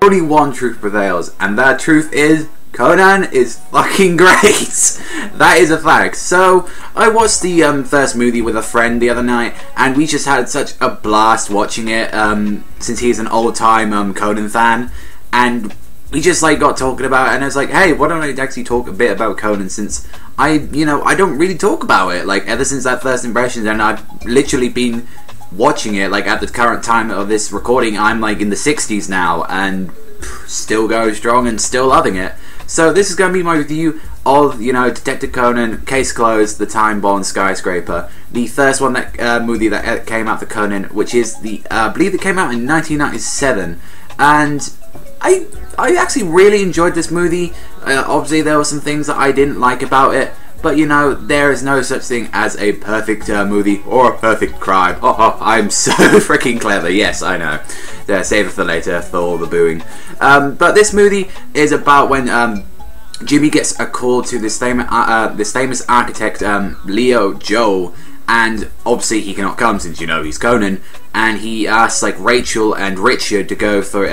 Only one truth prevails, and that truth is Conan is fucking great. That is a fact. So I watched the first movie with a friend the other night, and we just had such a blast watching it. Since he's an old-time Conan fan, and we just like got talking about it, and I was like, hey, why don't I actually talk a bit about Conan, since I don't really talk about it like ever since that first impression, and I've literally been watching it like at the current time of this recording. I'm like in the 60s now and still going strong and still loving it. So this is going to be my review of Detective Conan, Case Closed, The Time Bomb, Skyscraper, the first one that movie that came out for Conan, which is the I believe it came out in 1997, and I actually really enjoyed this movie. Obviously there were some things that I didn't like about it, but there is no such thing as a perfect movie or a perfect crime. Oh, I'm so freaking clever. Yes, I know. Save it for later for all the booing. But this movie is about when Jimmy gets a call to this famous architect, Leo Joel, and obviously he cannot come since he's Conan, and he asks like Rachel and Richard to go for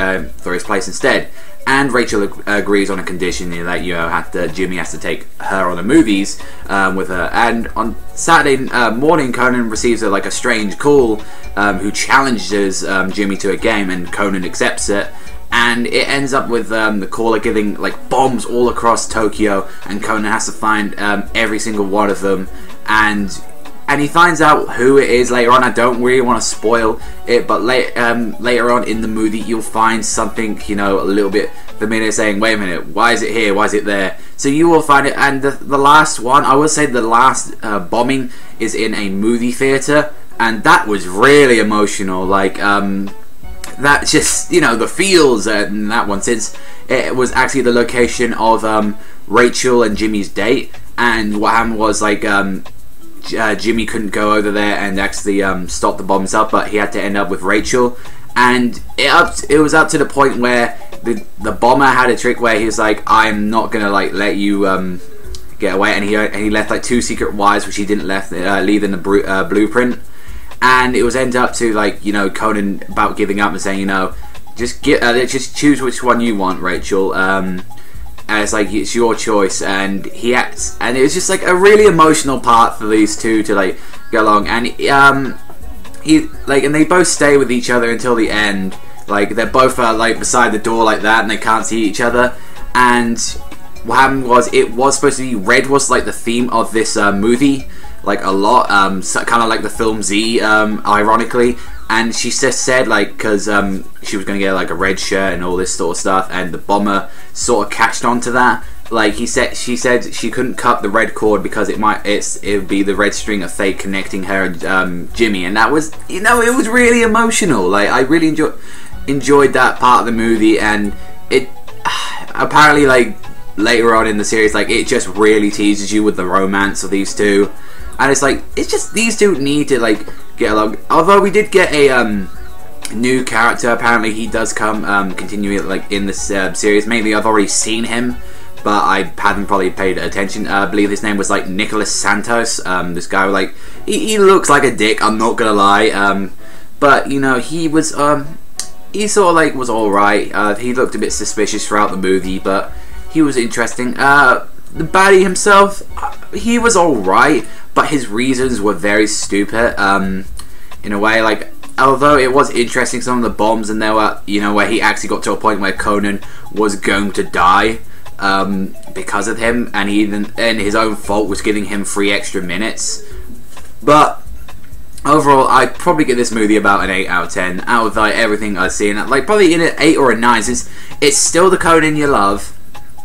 his place instead. And Rachel agrees on a condition that Jimmy has to take her on the movies with her. And on Saturday morning, Conan receives a strange call who challenges Jimmy to a game, and Conan accepts it. And it ends up with the caller giving bombs all across Tokyo, and Conan has to find every single one of them. And he finds out who it is later on. I don't really want to spoil it, but later on in the movie, you'll find something, a little bit familiar, saying, wait a minute, why is it here? Why is it there? So you will find it. And the last one, I will say the last bombing is in a movie theater, and that was really emotional. That just, the feels in that one, since it was actually the location of Rachel and Jimmy's date. And what happened was, Jimmy couldn't go over there and actually stop the bombs up, but he had to end up with Rachel. And it was up to the point where the bomber had a trick where he was like, I'm not gonna let you get away, and he left 2 secret wires which he didn't leave in the blueprint. And it was end up to Conan about giving up and saying, just choose which one you want, Rachel. And it's it's your choice, and he acts, and it was just a really emotional part for these two to go along. And and they both stay with each other until the end. They're both beside the door that, and they can't see each other. And what happened was, it was supposed to be red was the theme of this movie, a lot, so, kind of like the film Z, ironically. And she just said, because she was going to get a red shirt and all this sort of stuff, and the bomber sort of catched on to that. She said she couldn't cut the red cord because it would be the red string of fate connecting her and Jimmy, and that was, it was really emotional. I really enjoyed that part of the movie, and it apparently later on in the series, it just really teases you with the romance of these two, and it's just these two need to get along. Although we did get a new character, apparently he does come continue in this series. Maybe I've already seen him, but I hadn't probably paid attention. I believe his name was Nicholas Santos. This guy he looks like a dick, I'm not gonna lie, but he was he sort of was alright. He looked a bit suspicious throughout the movie, but he was interesting. The baddie himself, he was alright, but his reasons were very stupid, in a way. Although it was interesting, some of the bombs, and there were, where he actually got to a point where Conan was going to die because of him, and his own fault was giving him 3 extra minutes. But overall, I'd probably give this movie about an 8 out of 10, out of everything I've seen. Probably in an 8 or a 9, since it's still the Conan you love,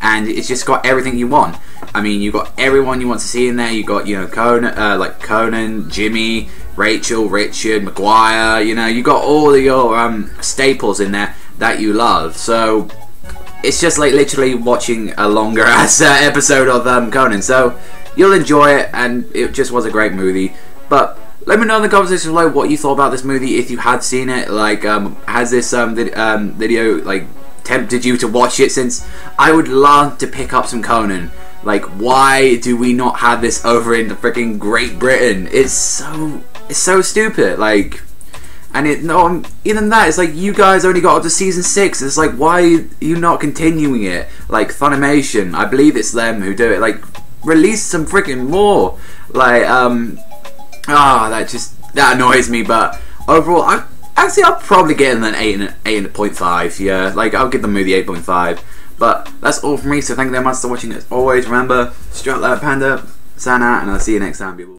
and it's just got everything you want. I mean, you got everyone you want to see in there. You got Conan, Conan, Jimmy, Rachel, Richard, Maguire. You got all of your staples in there that you love. So it's just literally watching a longer ass episode of Conan. So you'll enjoy it, and it just was a great movie. But let me know in the comments section below what you thought about this movie, if you had seen it. Has this video tempted you to watch it, since I would love to pick up some Conan. Why do we not have this over in freaking Great Britain? It's so stupid. And even that, it's like, you guys only got up to season 6. It's like, why are you not continuing it? Like, Funimation, I believe it's them who do it. Like, release some freaking more. Like, that annoys me. But overall, I'll probably get an 8.5. Yeah, like, I'll give the movie 8.5. But that's all from me. So thank you very much for watching. As always, remember, strut like a panda, sign out, and I'll see you next time, people.